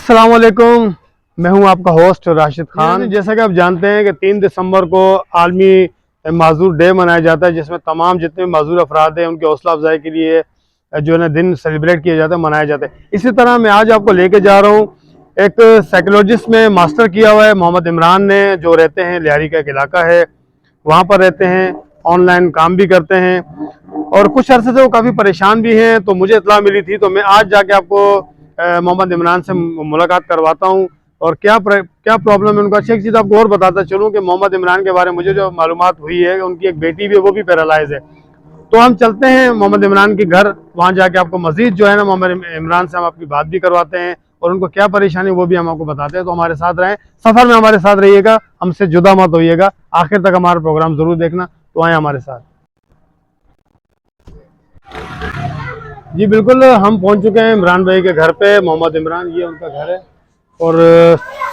अस्सलाम वालेकुम। मैं हूं आपका होस्ट राशिद खान। जैसा कि आप जानते हैं कि 3 दिसंबर को आलमी माजूर डे मनाया जाता है, जिसमें तमाम जितने माजूर अफराद हैं उनकी हौसला अफजाई के लिए जो है ना दिन सेलिब्रेट किया जाता है, मनाया जाता है। इसी तरह मैं आज आपको लेके जा रहा हूँ एक साइकोलॉजिस्ट में मास्टर किया हुआ है मोहम्मद इमरान ने, जो रहते हैं लियारी का एक इलाका है, वहाँ पर रहते हैं, ऑनलाइन काम भी करते हैं और कुछ अरसे से वो काफ़ी परेशान भी हैं। तो मुझे इत्तला मिली थी, तो मैं आज जाके आपको मोहम्मद इमरान से मुलाकात करवाता हूँ और क्या प्रॉब्लम है उनका। अच्छी एक चीज़ आपको और बताता चलूँ कि मोहम्मद इमरान के बारे में मुझे जो मालूमात हुई है, उनकी एक बेटी भी है, वो भी पैरालाइज है। तो हम चलते हैं मोहम्मद इमरान के घर, वहाँ जाके आपको मजीद जो है ना मोहम्मद इमरान से हम आपकी बात भी करवाते हैं और उनको क्या परेशानी वो भी हम आपको बताते हैं। तो हमारे साथ रहें, सफ़र में हमारे साथ रहिएगा, हमसे जुदा मत होइएगा, आखिर तक हमारा प्रोग्राम ज़रूर देखना। तो आए हमारे साथ। जी बिल्कुल, हम पहुंच चुके हैं इमरान भाई के घर पे। मोहम्मद इमरान, ये उनका घर है और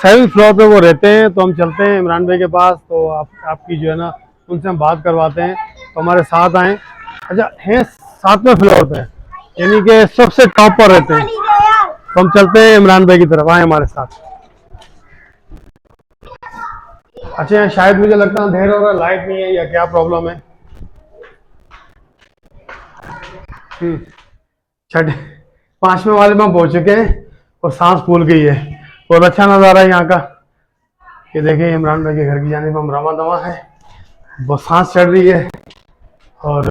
7th फ्लोर पे वो रहते हैं। तो हम चलते हैं इमरान भाई के पास, तो आपकी जो है ना उनसे हम बात करवाते हैं। तो हमारे साथ आए। अच्छा, हैं 7वें फ्लोर पे, यानी कि सबसे टॉप पर रहते हैं। तो हम चलते हैं इमरान भाई की तरफ, आए हमारे साथ। अच्छा, शायद मुझे लगता है अंधेरा हो रहा, लाइट नहीं है या क्या प्रॉब्लम है। छठे 5वें वाले में हम पहुंच चुके हैं और सांस फूल गई है। बहुत अच्छा नज़ारा है यहाँ का। ये देखिए इमरान भाई के घर की जानिब हम रवा दवा है, बहुत सांस चढ़ रही है और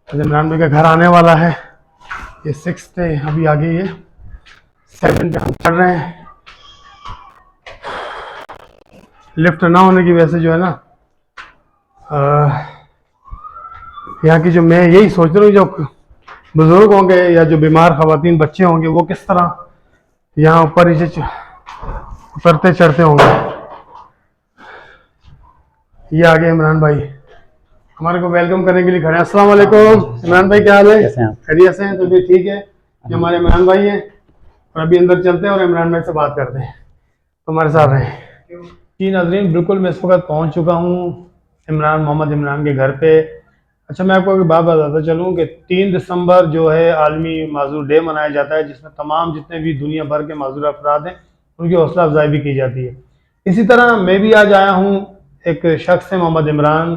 इमरान भाई का घर आने वाला है। ये 6th है, अभी आ गई है 7 पे हम चढ़ रहे हैं। लिफ्ट ना होने की वजह से जो है ना यहाँ की जो, मैं यही सोच रहा हूँ, जो बुजुर्ग होंगे या जो बीमार खवातीन बच्चे होंगे, वो किस तरह यहाँ ऊपर नीचे उतरते चढ़ते होंगे। ये आ गए इमरान भाई, हमारे को वेलकम करने के लिए खड़े हैं। अस्सलाम वालेकुम इमरान भाई, क्या हाल है? खैरियत से हैं? तो भी ठीक है। ये हमारे इमरान भाई हैं और अभी अंदर चलते हैं और इमरान भाई से बात करते हैं। तो हमारे साथ रहें। जी नाज़रीन, बिल्कुल मैं इस वक्त पहुँच चुका हूँ मोहम्मद इमरान के घर पे। अच्छा, मैं आपको एक बात बताता चलूँ कि 3 दिसंबर जो है आलमी माजूर डे मनाया जाता है, जिसमें तमाम जितने भी दुनिया भर के माजूर अफराद हैं उनकी हौसला अफजाई भी की जाती है। इसी तरह मैं भी आज आया हूँ, एक शख्स है मोहम्मद इमरान,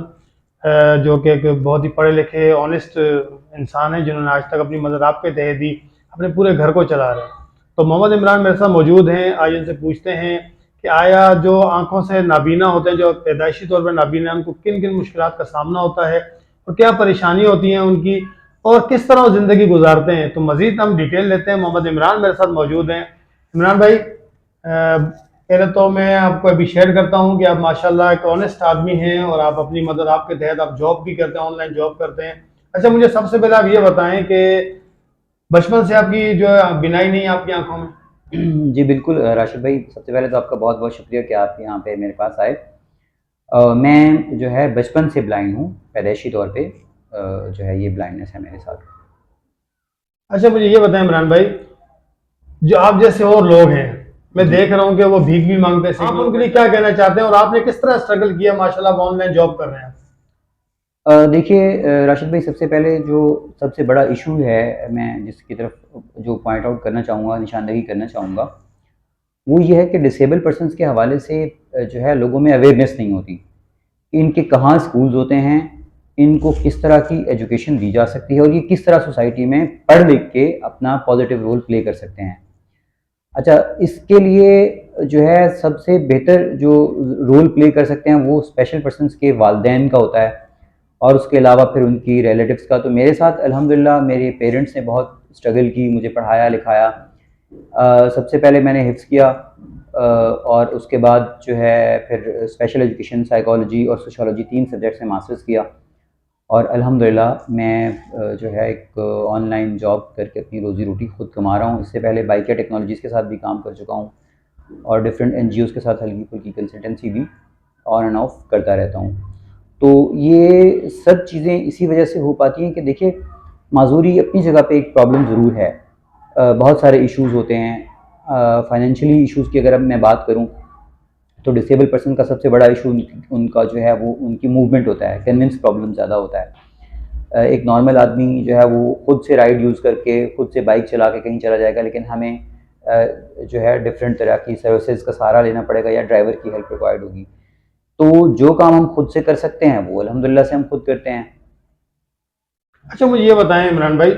जो कि एक बहुत ही पढ़े लिखे ऑनेस्ट इंसान है, जिन्होंने आज तक अपनी मदद आपके तहत ही अपने पूरे घर को चला रहे हैं। तो मोहम्मद इमरान मेरे साथ मौजूद हैं। आज इनसे पूछते हैं कि आया जो आंखों से नाबीना होते हैं, जो पैदाइशी तौर पर नाबीना, उनको किन किन मुश्किलात का सामना होता है और क्या परेशानियाँ होती हैं उनकी, और किस तरह वो ज़िंदगी गुजारते हैं। तो मज़ीद हम डिटेल लेते हैं। मोहम्मद इमरान मेरे साथ मौजूद हैं। इमरान भाई, पहले तो मैं आपको अभी शेयर करता हूँ कि आप माशाल्लाह एक ऑनेस्ट आदमी हैं और आप अपनी मदद आपके तहत आप जॉब भी करते हैं, ऑनलाइन जॉब करते हैं। अच्छा, मुझे सबसे पहले आप ये बताएं कि बचपन से आपकी जो बिनाई नहीं है आपकी आंखों में? जी बिल्कुल राशिद भाई, सबसे पहले तो आपका बहुत बहुत शुक्रिया कि आप यहाँ पे मेरे पास आए। मैं जो है बचपन से ब्लाइंड हूँ, पैदाइशी तौर पे जो है ये ब्लाइंडनेस है मेरे साथ। अच्छा, मुझे ये बताएं इमरान भाई, जो आप जैसे और लोग हैं, मैं जी देख रहा हूँ कि वो भीख भी मांगते हैं, आप उनके लिए क्या कहना चाहते हैं और आपने किस तरह स्ट्रगल किया? माशाल्लाह आप ऑनलाइन जॉब कर रहे हैं। देखिए राशिद भाई, सबसे पहले जो सबसे बड़ा इशू है, मैं जिसकी तरफ जो पॉइंट आउट करना चाहूँगा, निशानदही करना चाहूँगा, वो ये है कि डिसेबल पर्सनस के हवाले से जो है लोगों में अवेयरनेस नहीं होती। इनके कहाँ स्कूल्स होते हैं, इनको किस तरह की एजुकेशन दी जा सकती है और ये किस तरह सोसाइटी में पढ़ लिख के अपना पॉजिटिव रोल प्ले कर सकते हैं। अच्छा, इसके लिए जो है सबसे बेहतर जो रोल प्ले कर सकते हैं वो स्पेशल पर्सन्स के वालिदैन का होता है और उसके अलावा फिर उनकी रिलेटिव्स का। तो मेरे साथ अल्हम्दुलिल्लाह मेरे पेरेंट्स ने बहुत स्ट्रगल की, मुझे पढ़ाया लिखाया। सबसे पहले मैंने हिफ्ज़ किया और उसके बाद जो है फिर स्पेशल एजुकेशन, साइकोलॉजी और सोशियोलॉजी 3 सब्जेक्ट से मास्टर्स किया और अल्हम्दुलिल्लाह मैं जो है एक ऑनलाइन जॉब करके अपनी रोज़ी रोटी खुद कमा रहा हूँ। इससे पहले बाइकिया टेक्नोलॉजीज़ के साथ भी काम कर चुका हूँ और डिफरेंट एनजीओज़ के साथ हल्की फुल्की कंसल्टेंसी भी ऑन एंड ऑफ करता रहता हूँ। तो ये सब चीज़ें इसी वजह से हो पाती हैं कि देखिए, माजूरी अपनी जगह पे एक प्रॉब्लम ज़रूर है। बहुत सारे इश्यूज़ होते हैं। फाइनेंशियली इश्यूज़ की अगर अब मैं बात करूँ तो डिसेबल पर्सन का सबसे बड़ा इशू उनका जो है वो उनकी मूवमेंट होता है, कन्विंस प्रॉब्लम ज़्यादा होता है। एक नॉर्मल आदमी जो है वो खुद से राइड यूज़ करके, खुद से बाइक चला के कहीं चला जाएगा, लेकिन हमें जो है डिफरेंट तरह की सर्विसेज का सहारा लेना पड़ेगा या ड्राइवर की हेल्प रिक्वायर्ड होगी। तो जो काम हम खुद से कर सकते हैं वो अल्हम्दुलिल्लाह से हम खुद करते हैं। अच्छा मुझे ये बताएं इमरान भाई,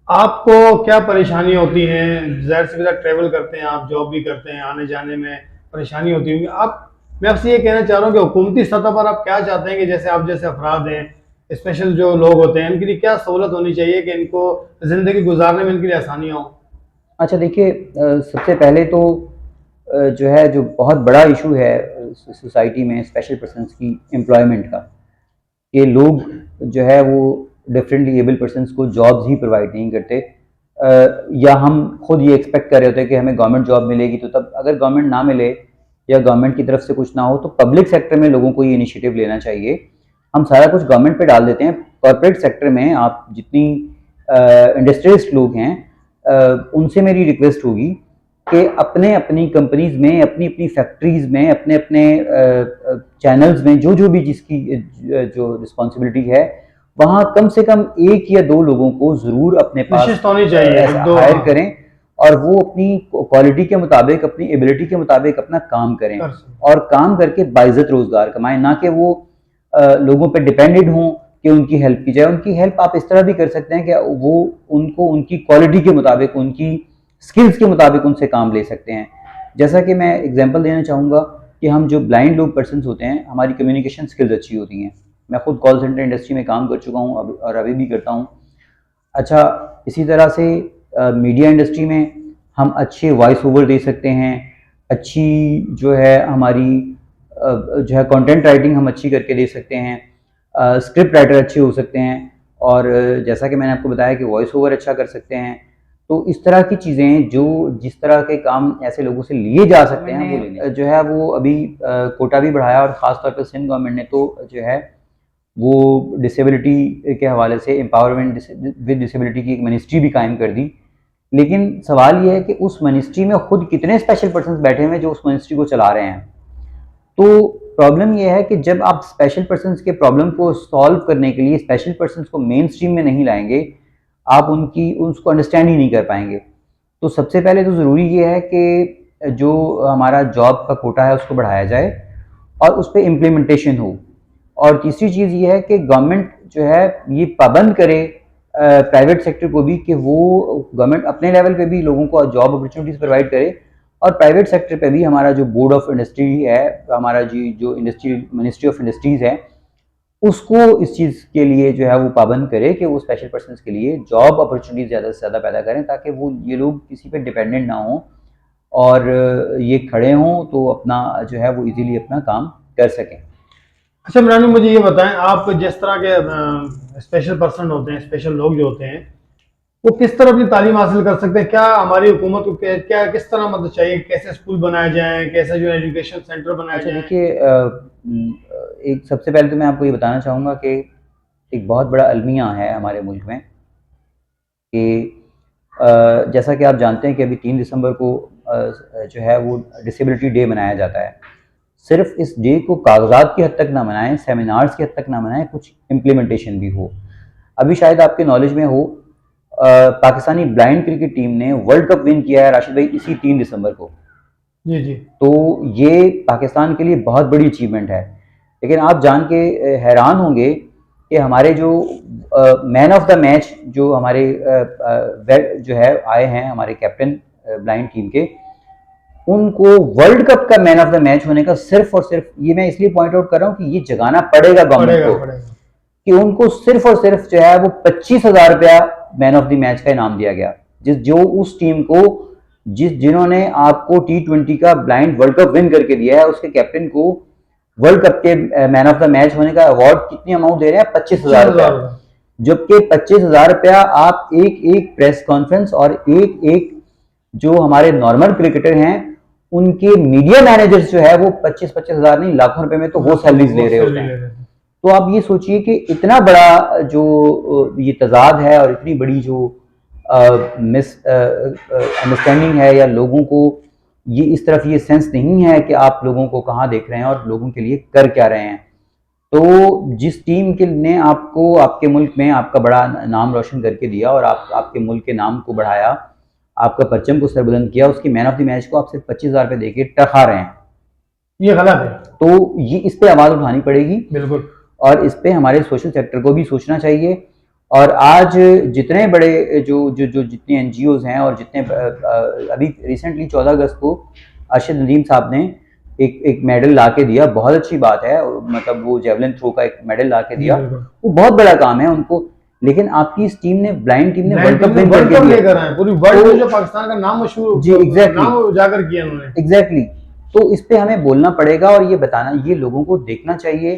आपको क्या परेशानी होती है? ज़ाहिर सी बात ट्रैवल करते हैं आप, जॉब भी करते हैं, आने जाने में परेशानी होती होगी आप। मैं आपसे ये कहना चाह रहा हूँ कि हुकूमती सतह पर आप क्या चाहते हैं कि जैसे आप जैसे अफराद हैं, स्पेशल जो लोग होते हैं, इनके लिए क्या सहूलत होनी चाहिए कि इनको ज़िंदगी गुजारने में इनके लिए आसानियाँ हों? अच्छा देखिए, सबसे पहले तो जो है जो बहुत बड़ा इशू है सोसाइटी में स्पेशल पर्सन्स की एम्प्लॉयमेंट का, कि लोग जो है वो डिफरेंटली एबल पर्सन्स को जॉब्स ही प्रोवाइड नहीं करते, या हम खुद ये एक्सपेक्ट कर रहे होते हैं कि हमें गवर्नमेंट जॉब मिलेगी, तो तब अगर गवर्नमेंट ना मिले या गवर्नमेंट की तरफ से कुछ ना हो तो पब्लिक सेक्टर में लोगों को ये इनिशिएटिव लेना चाहिए। हम सारा कुछ गवर्नमेंट पे डाल देते हैं। कॉर्पोरेट सेक्टर में आप जितनी इंडस्ट्रियलिस्ट लोग हैं, उनसे मेरी रिक्वेस्ट होगी कि अपने अपनी कंपनीज में, अपनी अपनी फैक्ट्रीज में, अपने अपने चैनल्स में जो जो भी जिसकी जो रिस्पॉन्सिबिलिटी है, वहाँ कम से कम 1 या 2 लोगों को ज़रूर अपने पास विशिष्ट होनी चाहिए, ऐसा एक दो, हायर हाँ, करें, और वो अपनी क्वालिटी के मुताबिक, अपनी एबिलिटी के मुताबिक अपना काम करें कर सकते। और काम करके बाइज्जत रोजगार कमाएं, ना कि वो लोगों पे डिपेंडेंट हों कि उनकी हेल्प की जाए। उनकी हेल्प आप इस तरह भी कर सकते हैं कि वो उनको उनकी क्वालिटी के मुताबिक, उनकी स्किल्स के मुताबिक उनसे काम ले सकते हैं। जैसा कि मैं एग्जांपल देना चाहूँगा कि हम जो ब्लाइंड लोग पर्सन्स होते हैं, हमारी कम्युनिकेशन स्किल्स अच्छी होती हैं। मैं खुद कॉल सेंटर इंडस्ट्री में काम कर चुका हूँ और अभी भी करता हूँ। अच्छा, इसी तरह से मीडिया इंडस्ट्री में हम अच्छे वॉइस ओवर दे सकते हैं, अच्छी जो है हमारी जो है कंटेंट राइटिंग हम अच्छी करके दे सकते हैं, स्क्रिप्ट राइटर अच्छे हो सकते हैं, और जैसा कि मैंने आपको बताया कि वॉइस ओवर अच्छा कर सकते हैं। तो इस तरह की चीज़ें, जो जिस तरह के काम ऐसे लोगों से लिए जा सकते हैं, वो लेने जो है वो अभी कोटा भी बढ़ाया, और ख़ास तौर पर सिंध गवर्नमेंट ने तो जो है वो डिसेबिलिटी के हवाले से एम्पावरमेंट विद डिसेबिलिटी की एक मिनिस्ट्री भी कायम कर दी। लेकिन सवाल ये है कि उस मिनिस्ट्री में खुद कितने स्पेशल पर्सन्स बैठे हुए हैं जो उस मिनिस्ट्री को चला रहे हैं। तो प्रॉब्लम ये है कि जब आप स्पेशल पर्सन्स के प्रॉब्लम को सॉल्व करने के लिए स्पेशल पर्सन्स को मेन स्ट्रीम में नहीं लाएंगे, आप उसको अंडरस्टैंड ही नहीं कर पाएंगे। तो सबसे पहले तो ज़रूरी ये है कि जो हमारा जॉब का कोटा है उसको बढ़ाया जाए और उस पर इम्प्लीमेंटेशन हो। और तीसरी चीज़ ये है कि गवर्नमेंट जो है ये पाबंद करे प्राइवेट सेक्टर को भी, कि वो गवर्नमेंट अपने लेवल पे भी लोगों को जॉब अपॉर्चुनिटीज़ प्रोवाइड करे, और प्राइवेट सेक्टर पे भी हमारा जो बोर्ड ऑफ इंडस्ट्री है, हमारा जी जो इंडस्ट्री मिनिस्ट्री ऑफ इंडस्ट्रीज़ है, उसको इस चीज़ के लिए जो है वो पाबंद करे कि वो स्पेशल पर्सन्स के लिए जॉब अपॉर्चुनिटीज़ ज़्यादा से ज़्यादा पैदा करें, ताकि वो ये लोग किसी पे डिपेंडेंट ना हों और ये खड़े हों तो अपना जो है वो इजीली अपना काम कर सकें। अच्छा इमरान भाई, मुझे ये बताएं, आप जिस तरह के स्पेशल पर्सन होते हैं, स्पेशल लोग जो होते हैं, वो किस तरह अपनी तालीम हासिल कर सकते हैं? क्या हमारी हुकूमत को क्या किस तरह मदद चाहिए? कैसे स्कूल बनाए जाएं, कैसे जो एजुकेशन सेंटर बनाए अच्छा जाएं? देखिए, एक सबसे पहले तो मैं आपको ये बताना चाहूँगा कि एक बहुत बड़ा अलमिया है हमारे मुल्क में कि जैसा कि आप जानते हैं कि अभी 3 दिसंबर को जो है वो डिसेबिलिटी डे मनाया जाता है। सिर्फ इस डे को कागजात की हद तक ना मनाएं, सेमिनार्स की हद तक ना मनाएं, कुछ इम्प्लीमेंटेशन भी हो। अभी शायद आपके नॉलेज में हो, पाकिस्तानी ब्लाइंड क्रिकेट टीम ने वर्ल्ड कप विन किया है राशिद भाई, इसी 3 दिसंबर को। जी जी। तो ये पाकिस्तान के लिए बहुत बड़ी अचीवमेंट है। लेकिन आप जान के हैरान होंगे कि हमारे जो मैन ऑफ द मैच जो हमारे जो है आए हैं, हमारे कैप्टन ब्लाइंड टीम के, उनको वर्ल्ड कप का मैन ऑफ द मैच होने का सिर्फ और सिर्फ, ये मैं इसलिए पॉइंट आउट कर रहा हूँ कि ये जगाना पड़ेगा गवर्नमेंट को, पड़ेगा। कि उनको सिर्फ और सिर्फ जो है वो 25,000 रुपया मैन ऑफ द मैच का इनाम दिया गया, जो उस टीम को जिन्होंने आपको T20 का ब्लाइंड वर्ल्ड कप विन करके दिया है, उसके कैप्टन को वर्ल्ड कप के मैन ऑफ द मैच होने का अवार्ड कितनी अमाउंट दे रहे हैं? 25,000 रुपया। जबकि 25,000 रुपया आप एक एक प्रेस कॉन्फ्रेंस और एक एक जो हमारे नॉर्मल क्रिकेटर हैं उनके मीडिया मैनेजर्स जो है वो 25,000 नहीं, लाखों रुपए में तो वो सैलरीज ले रहे होते हैं। तो आप ये सोचिए कि इतना बड़ा जो ये तजाद है और इतनी बड़ी जो मिस अंडरस्टैंडिंग है, या लोगों को ये इस तरफ ये सेंस नहीं है कि आप लोगों को कहाँ देख रहे हैं और लोगों के लिए कर क्या रहे हैं। तो जिस टीम के ने आपको आपके मुल्क में आपका बड़ा नाम रोशन करके दिया और आपके मुल्क के नाम को बढ़ाया, आपका परचम को सरबुलंद किया, उसकी मैन ऑफ द मैच को आप सिर्फ 25,000 रुपये देके टरखा रहे हैं, ये गलत है। तो ये इस पे आवाज़ उठानी पड़ेगी। बिल्कुल। और इस पे हमारे सोशल सेक्टर को भी सोचना चाहिए। और आज जितने बड़े जो जो जो जितने एनजीओज हैं और जितने अभी रिसेंटली 14 अगस्त को अरशद नदीम साहब ने एक मेडल ला के दिया, बहुत अच्छी बात है, मतलब वो जेवलिन थ्रो का एक मेडल ला के दिया, वो बहुत बड़ा काम है उनको। लेकिन आपकी इस टीम ने, ब्लाइंड टीम ने वर्ल्ड कप विन करके दिया, लेकर आए पूरी वर्ल्ड में, जो पाकिस्तान का नाम मशहूर, जी एग्जैक्टली, नाम उजागर किया उन्होंने, एग्जैक्टली। तो इस पे हमें बोलना पड़ेगा और ये बताना, ये लोगों को देखना चाहिए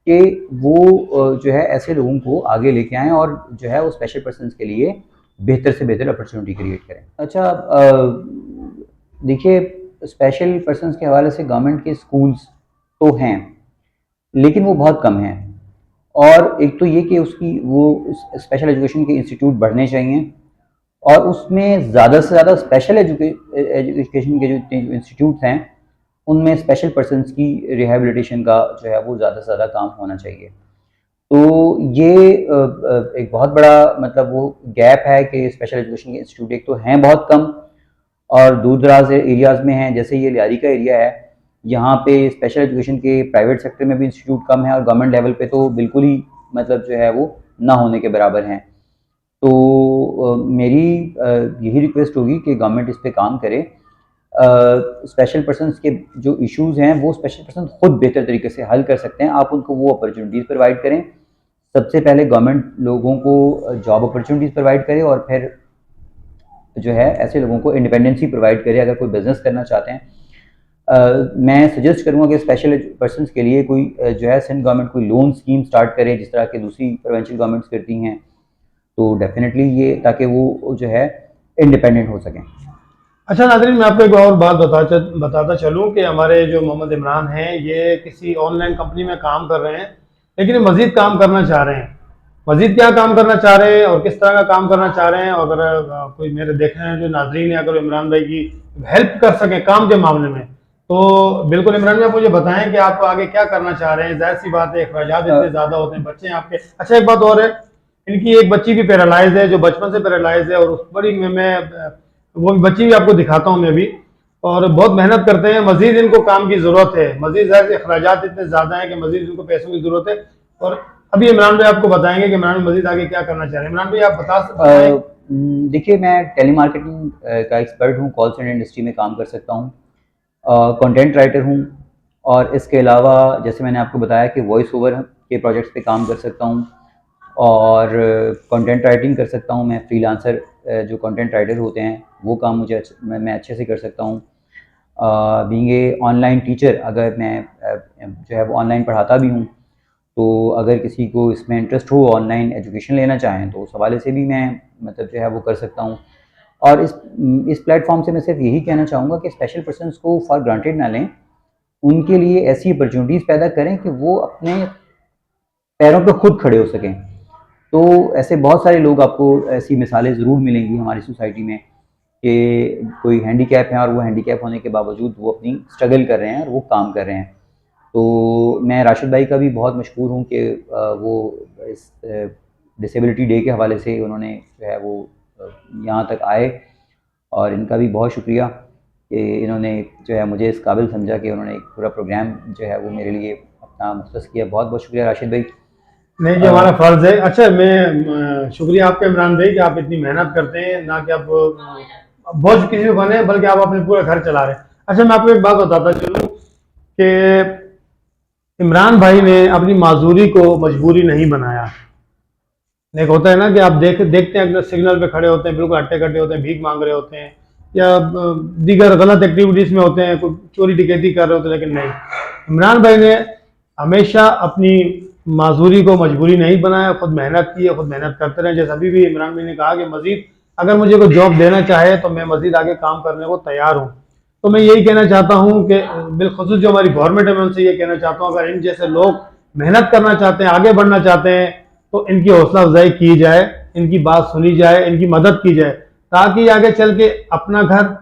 कि वो जो है ऐसे लोगों को आगे लेके आएं और जो है वो स्पेशल पर्सन्स के लिए बेहतर से बेहतर अपॉर्चुनिटी क्रिएट करें। अच्छा, देखिए, स्पेशल पर्सन्स के हवाले से गवर्नमेंट के स्कूल्स तो हैं, लेकिन वो बहुत कम हैं। और एक तो ये कि उसकी वो स्पेशल एजुकेशन के इंस्टीट्यूट बढ़ने चाहिए, और उसमें ज़्यादा से ज़्यादा स्पेशल एजुकेशन के जो इंस्टीट्यूट्स हैं उनमें स्पेशल पर्सन्स की रिहेबिलिटेशन का जो है वो ज़्यादा से ज़्यादा काम होना चाहिए। तो ये एक बहुत बड़ा मतलब वो गैप है कि स्पेशल एजुकेशन के इंस्टीट्यूट एक तो हैं बहुत कम और दूर दराज एरियाज़ में हैं, जैसे ये लियारी का एरिया है, यहाँ पे स्पेशल एजुकेशन के प्राइवेट सेक्टर में भी इंस्टीट्यूट कम है और गवर्नमेंट लेवल पे तो बिल्कुल ही मतलब जो है वो ना होने के बराबर हैं। तो मेरी यही रिक्वेस्ट होगी कि गवर्नमेंट इस पे काम करे। स्पेशल पर्सन्स के जो इश्यूज़ हैं वो स्पेशल पर्सन खुद बेहतर तरीके से हल कर सकते हैं, आप उनको वो अपॉर्चुनिटीज़ प्रोवाइड करें। सबसे पहले गवर्नमेंट लोगों को जॉब अपॉर्चुनिटीज़ प्रोवाइड करे और फिर जो है ऐसे लोगों को इंडिपेंडेंसी प्रोवाइड करे अगर कोई बिज़नेस करना चाहते हैं। मैं सजेस्ट करूँगा कि स्पेशल पर्सन्स के लिए कोई जो है सिंध गवर्नमेंट कोई लोन स्कीम स्टार्ट करे, जिस तरह की दूसरी प्रोविंशियल गवर्नमेंट्स करती हैं, तो डेफिनेटली ये, ताकि वो जो है इंडिपेंडेंट हो सकें। अच्छा नाज़रीन, मैं आपको एक और बात बताता चलूँ कि हमारे जो मोहम्मद इमरान हैं, ये किसी ऑनलाइन कंपनी में काम कर रहे हैं, लेकिन मज़ीद काम करना चाह रहे हैं। मज़ीद क्या काम करना चाह रहे हैं और किस तरह का काम करना चाह रहे हैं, और अगर कोई मेरे देखने हैं जो नाज़रीन है, अगर इमरान भाई की हेल्प कर सकें काम के मामले में, तो बिल्कुल इमरान भाई आप मुझे बताएं कि आप आगे क्या करना चाह रहे हैं। जाहिर सी बात है, अखराजात इतने ज़्यादा होते हैं, बच्चे हैं आपके। अच्छा, एक बात और है, इनकी एक बच्ची भी पैरालाइज है, जो बचपन से पैरालाइज है, और उस बड़ी मैं वो बच्ची भी आपको दिखाता हूँ मैं भी, और बहुत मेहनत करते हैं। मजीद इनको काम की ज़रूरत है, मजीद अखराजात इतने ज़्यादा हैं कि मजीद इनको पैसों की ज़रूरत है। और अभी इमरान भाई आपको बताएंगे कि इमरान मजीद आगे क्या करना चाह रहे हैं। इमरान भाई आप बताएं। देखिए, मैं टेलीमार्केटिंग का एक्सपर्ट हूँ, कॉल सेंटर इंडस्ट्री में काम कर सकता हूँ, कंटेंट राइटर हूँ, और इसके अलावा जैसे मैंने आपको बताया कि वॉइस ओवर के प्रोजेक्ट्स पे काम कर सकता हूँ और कंटेंट राइटिंग कर सकता हूँ। मैं फ्रीलांसर जो कंटेंट राइटर होते हैं वो काम मैं अच्छे से कर सकता हूँ। बीइंग ए ऑनलाइन टीचर, अगर मैं जो है वो ऑनलाइन पढ़ाता भी हूँ, तो अगर किसी को इसमें इंटरेस्ट हो, ऑनलाइन एजुकेशन लेना चाहें, तो उस हवाले से भी मैं मतलब जो है वो कर सकता हूँ। और इस प्लेटफॉर्म से मैं सिर्फ यही कहना चाहूँगा कि स्पेशल पर्सन्स को फॉर ग्रांटेड ना लें, उनके लिए ऐसी अपॉर्चुनिटीज़ पैदा करें कि वो अपने पैरों पर खुद खड़े हो सकें। तो ऐसे बहुत सारे लोग, आपको ऐसी मिसालें ज़रूर मिलेंगी हमारी सोसाइटी में कि कोई हैंडीकैप है और वो हैंडीकैप होने के बावजूद वो अपनी स्ट्रगल कर रहे हैं और वो काम कर रहे हैं। तो मैं राशिद भाई का भी बहुत मशहूर हूँ कि वो इस डिसेबिलिटी डे के हवाले से उन्होंने जो है वो यहाँ तक आए, और इनका भी बहुत शुक्रिया कि इन्होंने जो है मुझे इस काबिल समझा कि उन्होंने एक पूरा प्रोग्राम जो है वो मेरे लिए अपना मुख्तस किया। बहुत बहुत शुक्रिया राशिद भाई। नहीं जी, हमारा फ़र्ज़ है। अच्छा, मैं शुक्रिया आपका इमरान भाई कि आप इतनी मेहनत करते हैं, ना कि आप बोझ किसी को बने, बल्कि आप अपने पूरा घर चला रहे हैं। अच्छा, मैं आपको एक बात बताता चलूँ कि इमरान भाई ने अपनी माजूरी को मजबूरी नहीं बनाया। एक होता है ना कि आप देखते हैं, अगर सिग्नल पे खड़े होते हैं, बिल्कुल अट्टे कट्टे होते हैं, भीख मांग रहे होते हैं, या दीगर गलत एक्टिविटीज़ में होते हैं, कोई चोरी डकैती कर रहे होते हैं, लेकिन नहीं, इमरान भाई ने हमेशा अपनी माजूरी को मजबूरी नहीं बनाया, खुद मेहनत की है, खुद मेहनत करते रहे। जैसे अभी भी इमरान भाई ने कहा कि मजीद अगर मुझे कोई जॉब देना चाहे तो मैं मजीद आगे काम करने को तैयार हूँ। तो मैं यही कहना चाहता हूँ कि बिलखुसूस जो हमारी गवर्नमेंट है, मैं उनसे ये कहना चाहता हूँ, अगर इन जैसे लोग मेहनत करना चाहते हैं, आगे बढ़ना चाहते हैं, तो इनकी हौसला अफजाई की जाए, इनकी बात सुनी जाए, इनकी मदद की जाए, ताकि आगे चल के अपना घर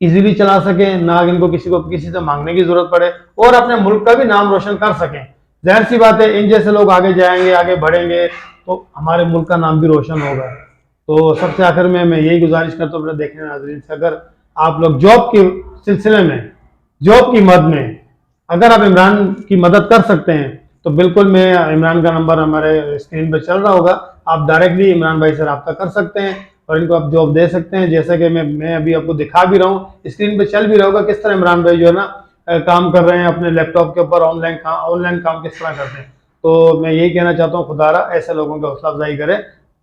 इजीली चला सकें, ना इनको किसी से मांगने की जरूरत पड़े, और अपने मुल्क का भी नाम रोशन कर सकें। जाहिर सी बात है, इन जैसे लोग आगे जाएंगे, आगे बढ़ेंगे, तो हमारे मुल्क का नाम भी रोशन होगा। तो सबसे आखिर में मैं यही गुजारिश करता हूँ अपने देखने नाज़रीन से, अगर आप लोग जॉब के सिलसिले में, जॉब की मद में अगर आप इमरान की मदद कर सकते हैं तो बिल्कुल, मैं इमरान का नंबर हमारे स्क्रीन पर चल रहा होगा, आप डायरेक्टली इमरान भाई से रब्ता कर सकते हैं और इनको आप जॉब दे सकते हैं। जैसे कि मैं अभी आपको दिखा भी रहा हूँ, स्क्रीन पे चल भी रहा होगा किस तरह इमरान भाई जो है ना काम कर रहे हैं अपने लैपटॉप के ऊपर, ऑनलाइन काम किस तरह करते हैं। तो मैं यही कहना चाहता हूँ, खुदारा ऐसे लोगों की हौसला अफजाई करें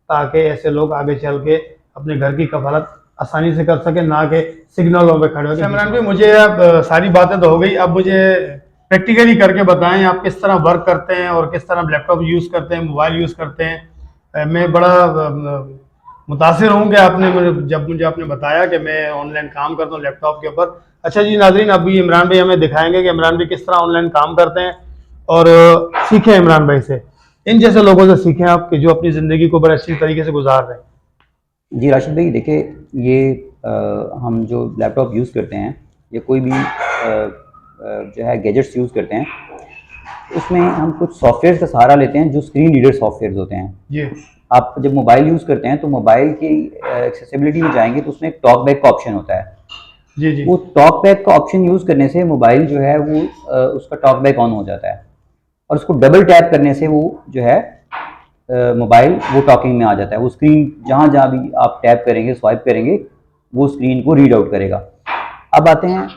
ताकि ऐसे लोग आगे चल के अपने घर की कफालत आसानी से कर सके, ना कि सिग्नलों पे खड़े हो। इमरान भाई, मुझे अब सारी बातें तो हो गई, अब मुझे प्रैक्टिकली करके बताएं आप किस तरह वर्क करते हैं और किस तरह लैपटॉप यूज़ करते हैं, मोबाइल यूज़ करते हैं। मैं बड़ा मुतासिर हूँ कि जब मुझे आपने बताया कि मैं ऑनलाइन काम करता हूँ लैपटॉप के ऊपर। अच्छा जी नाजरीन, अभी इमरान भाई हमें दिखाएंगे कि इमरान भाई किस तरह ऑनलाइन काम करते हैं और सीखें इमरान भाई से, इन जैसे लोगों से सीखें आप कि जो अपनी ज़िंदगी को बड़े अच्छी तरीके से गुजार रहे हैं। जी राशिद भाई, देखिए ये हम जो लैपटॉप यूज़ करते हैं या कोई भी जो है गैजेट्स यूज़ करते हैं, उसमें हम कुछ सॉफ्टवेयर का सहारा लेते हैं जो स्क्रीन रीडर सॉफ्टवेयर होते हैं। जी आप जब मोबाइल यूज़ करते हैं तो मोबाइल की एक्सेसिबिलिटी में जाएंगे तो उसमें एक टॉक बैक का ऑप्शन होता है। जी जी वो टॉक बैक का ऑप्शन यूज़ करने से मोबाइल जो है वो उसका टॉक बैक ऑन हो जाता है और उसको डबल टैप करने से वो जो है मोबाइल वो टॉकिंग में आ जाता है। वो स्क्रीन जहाँ जहाँ भी आप टैप करेंगे, स्वाइप करेंगे, वो स्क्रीन को रीड आउट करेगा। अब आते हैं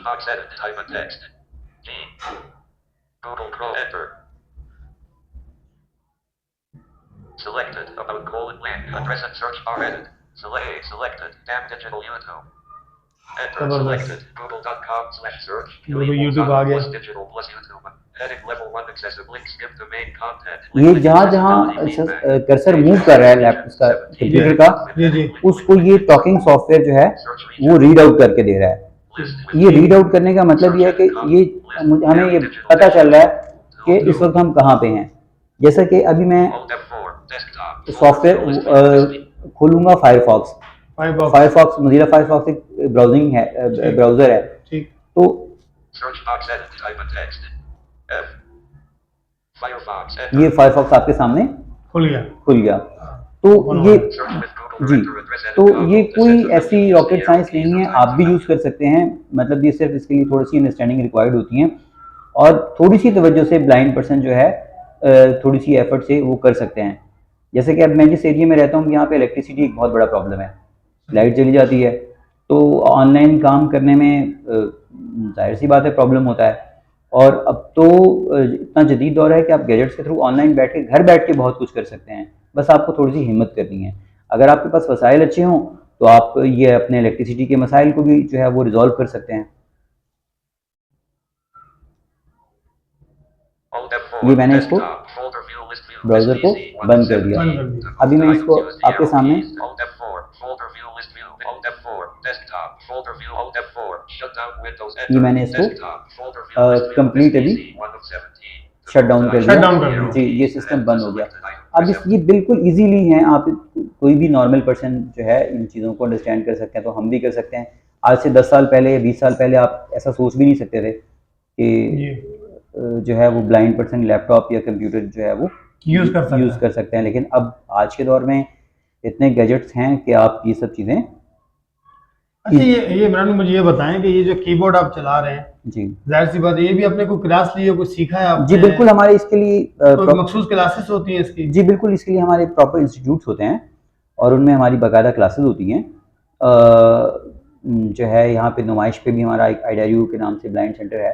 Selected about colon blank address and search bar edit. Selected damn digital YouTube. Enter selected google.com/search. YouTube आ गया। plus digital plus YouTube. Edit level 1 accessible link skip the main content. ये जहाँ जहाँ cursor move कर रहा है laptop का, computer का, जी जी उसको ये टॉकिंग सॉफ्टवेयर जो है वो रीड आउट करके दे रहा है। ये रीड आउट करने का मतलब ये है कि ये हमें ये पता चल रहा है कि इस वक्त हम कहाँ पे हैं। जैसा कि अभी मैं सॉफ्टवेयर खोलूंगा फायरफॉक्स, मोज़िला फायरफॉक्स एक ब्राउजिंग है, ब्राउजर है। ठीक, तो ये फायरफॉक्स आपके सामने खुल गया। तो ये जी, तो ये कोई ऐसी रॉकेट साइंस नहीं है, आप भी यूज़ कर सकते हैं। मतलब ये सिर्फ इसके लिए थोड़ी सी अंडरस्टैंडिंग रिक्वायर्ड होती है और थोड़ी सी तवज्जो से ब्लाइंड पर्सन जो है थोड़ी सी एफर्ट से वो कर सकते हैं। जैसे कि अब मैं जिस एरिया में रहता हूँ यहाँ पे इलेक्ट्रिसिटी एक बहुत बड़ा प्रॉब्लम है, लाइट चली जाती है तो ऑनलाइन काम करने में जाहिर सी बात है प्रॉब्लम होता है। और अब तो इतना जदीद दौर है कि आप गैजेट्स के थ्रू ऑनलाइन बैठ के घर बैठ के बहुत कुछ कर सकते हैं, बस आपको थोड़ी सी हिम्मत करनी है। अगर आपके पास वसाइल अच्छे हों तो आप ये अपने इलेक्ट्रिसिटी के मसाइल को भी जो है वो रिजॉल्व कर सकते हैं। ये मैंने इसको ब्राउज़र को बंद कर दिया। अभी मैं इसको आपके सामने ये मैंने इसको कंप्लीट अभी शट डाउन कर दिया जी, ये सिस्टम बंद हो गया। अब ये बिल्कुल इजीली है, आप कोई भी नॉर्मल पर्सन जो है इन चीज़ों को अंडरस्टैंड कर सकते हैं, तो हम भी कर सकते हैं। आज से 10 साल पहले या 20 साल पहले आप ऐसा सोच भी नहीं सकते थे कि जो है वो ब्लाइंड पर्सन लैपटॉप या कंप्यूटर जो है वो यूज़ कर सकते हैं। लेकिन अब आज के दौर में इतने गैजेट्स हैं कि आप ये सब चीज़ें। अच्छा, ये इमरान, मुझे ये बताएं कि ये जो कीबोर्ड आप चला रहे हैं जी, जाहिर सी बात है ये भी अपने को क्लास लिए कुछ सीखा है आपने? जी बिल्कुल, हमारे इसके लिए मखसूस क्लासेस होती हैं इसकी? जी बिल्कुल, इसके लिए हमारे प्रॉपर इंस्टीट्यूट्स होते हैं और उनमें हमारी बाकायदा क्लासेस होती हैं। जो है यहाँ पे नुमाइश पे भी हमारा एक आइडिया के नाम से ब्लाइंड सेंटर है,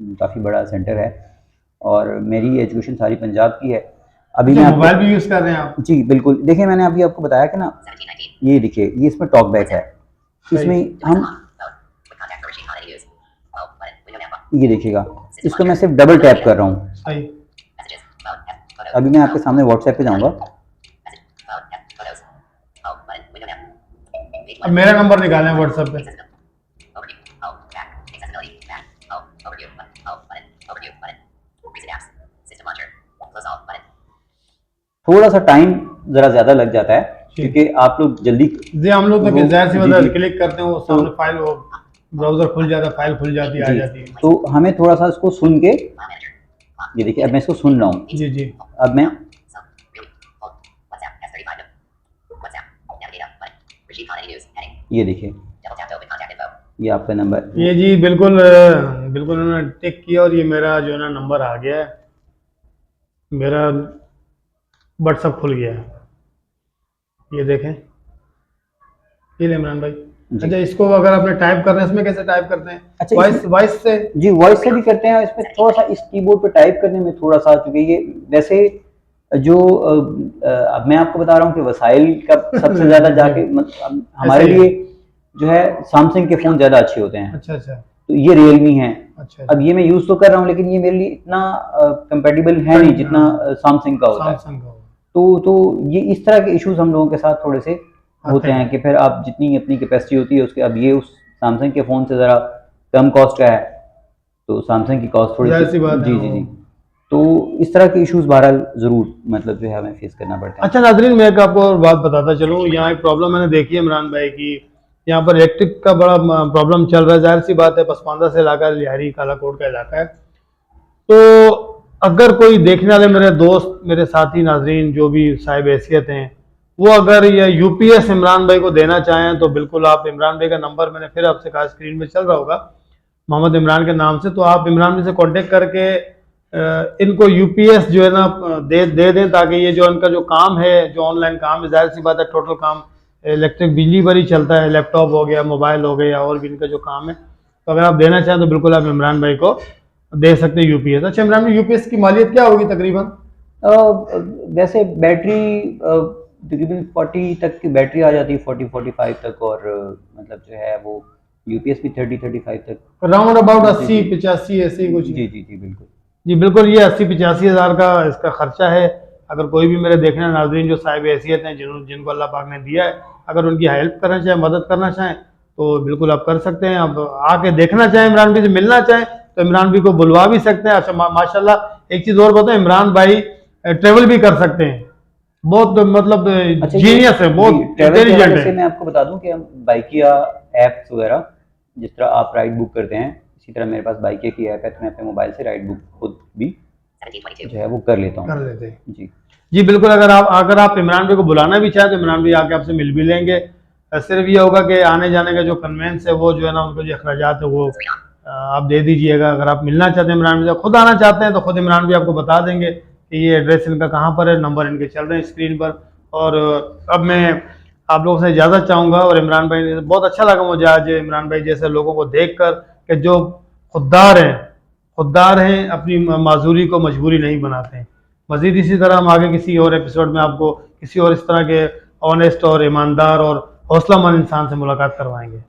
काफ़ी बड़ा सेंटर है और मेरी एजुकेशन सारी पंजाब की है। अभी मैं मोबाइल भी यूज़ कर रहे हैं आप? जी बिल्कुल, देखिए मैंने अभी आपको बताया कि ना ये देखिए ये इसमें टॉक बैक है, इसमें हम ये देखिएगा, इसको मैं सिर्फ डबल टैप कर रहा हूँ। अभी मैं आपके सामने व्हाट्सएप पे जाऊँगा, अब मेरा नंबर निकालें व्हाट्सएप पे। थोड़ा सा टाइम ज़रा ज़्यादा लग जाता है क्योंकि आप लोग जल्दी जी, हम लोग तो जाहिर सी बात है क्लिक करते हैं वो सामने फाइल, वो ब्राउज़र खुल जाता है, फाइल खुल जाती है, आ जाती है। तो हमें थोड़ा सा इसको सुन के, ये देखिए अब मैं इसको सुन रहा हूँ। जी जी, अब मैं ये देखिए, ये आपका नंबर। ये जी बिल्कुल बिल्कुल उन्होंने टिक किया और ये मेरा जो है ना नंबर आ गया है, मेरा व्हाट्सअप खुल गया है, ये देखें, ये ले इमरान भाई। जी। अच्छा, इसको अगर आपने टाइप करना है, इसमें कैसे टाइप करते हैं? अच्छा, वॉइस वॉइस से? जी वॉइस से भी करते हैं। इसमें थोड़ा सा इस कीबोर्ड पे टाइप करने में थोड़ा सा, क्योंकि ये वैसे जो अब मैं आपको बता रहा हूँ कि वसाइल का सबसे ज्यादा जाके हमारे ऐसे ही। लिए जो है सैमसंग के फोन ज्यादा अच्छे होते हैं, अच्छा अच्छा तो ये रियलमी है। अच्छा अब ये मैं यूज तो कर रहा हूँ, लेकिन ये मेरे लिए इतना कंपेटेबल है नहीं जितना सैमसंग का होता है। सैमसंग का होगा। तो ये इस तरह के इश्यूज हम लोगों के साथ थोड़े से होते हैं कि फिर आप जितनी अपनी कैपेसिटी होती है उसके, अब ये उस सैमसंग के फ़ोन से ज़रा कम कॉस्ट का है, तो सैमसंग की कॉस्ट थोड़ी जाहिर सी बात है, जी जी जी। तो इस तरह के इश्यूज बहरहाल ज़रूर मतलब जो है हमें फेस करना पड़ता है। अच्छा नाजरीन, मैं एक आपको और बात बताता चलूँ, यहाँ एक प्रॉब्लम मैंने देखी है इमरान भाई की, यहाँ पर इलेक्ट्रिक का बड़ा प्रॉब्लम चल रहा है। जाहिर सी बात है, पसमानदा से इलाका, लिहारी कालाकोट का इलाका है, तो अगर कोई देखने वाले मेरे दोस्त, मेरे साथी नाजरीन जो भी साहिब हैसियत हैं, वो अगर ये यूपीएस इमरान भाई को देना चाहें तो बिल्कुल आप इमरान भाई का नंबर मैंने फिर आपसे कहा, स्क्रीन में चल रहा होगा मोहम्मद इमरान के नाम से, तो आप इमरान भाई से कांटेक्ट करके इनको यूपीएस जो है ना दे दें, ताकि ये जो इनका जो काम है, जो ऑनलाइन काम है, जाहिर सी बात है टोटल काम इलेक्ट्रिक बिजली पर ही चलता है, लैपटॉप हो गया, मोबाइल हो गया, और भी इनका जो काम है, तो अगर आप देना चाहें तो बिल्कुल आप इमरान भाई को दे सकते हैं यूपीएस। अच्छा इमरान भाई, यूपीएस की मालियत क्या होगी तकरीबन? वैसे बैटरी तकरीबन 40 तक की बैटरी आ जाती है, 40-45 तक, और मतलब जो है वो यूपीएस भी 30-35 तक, राउंड अबाउट 80-85 ऐसे ही कुछ? जी जी जी बिल्कुल जी बिल्कुल, ये 80-85 हज़ार का इसका खर्चा है। अगर कोई भी मेरे देखने नाजरीन जो साहिब हैसियत हैं, जिनको अल्लाह पाक ने दिया है, अगर उनकी हेल्प करना चाहें, मदद करना चाहें, तो बिल्कुल आप कर सकते हैं। अब आके देखना चाहें, इमरान भाई से मिलना चाहें तो इमरान भाई को बुलवा भी सकते हैं। अच्छा माशाल्लाह एक चीज़ और बताओ, इमरान भाई ट्रेवल भी कर सकते हैं, बहुत मतलब अच्छा, जीनियस है, बहुत इंटेलिजेंट है। मैं आपको बता दूं कि हम बाइकिया ऐप्स वगैरह, जिस तरह आप राइड बुक करते हैं, इसी तरह मेरे पास बाइकिया की ऐप है, तो मैं अपने मोबाइल से राइड बुक खुद भी जो है वो कर लेता हूँ। कर लेते हैं जी जी बिल्कुल। अगर आप इमरान भाई को बुलाना भी चाहें तो इमरान भाई आके आपसे मिल भी लेंगे। सिर्फ ये होगा कि आने जाने का जो कन्वेंस है, वो जो है ना उनको जो अखराजात है वो आप दे दीजिएगा। अगर आप मिलना चाहते हैं इमरान भाई, खुद आना चाहते हैं, तो खुद इमरान भाई आपको बता देंगे कि ये एड्रेस इनका कहाँ पर है, नंबर इनके चल रहे हैं स्क्रीन पर। और अब मैं आप लोगों से इजाज़त चाहूँगा, और इमरान भाई ने बहुत अच्छा लगा मुझे आज इमरान भाई जैसे लोगों को देख कर, कि जो खुददार हैं, अपनी माजूरी को मजबूरी नहीं बनाते हैं। मज़ीद इसी तरह हम आगे किसी और एपिसोड में आपको किसी और इस तरह के ऑनेस्ट और ईमानदार और हौसलामंद इंसान से मुलाकात करवाएंगे।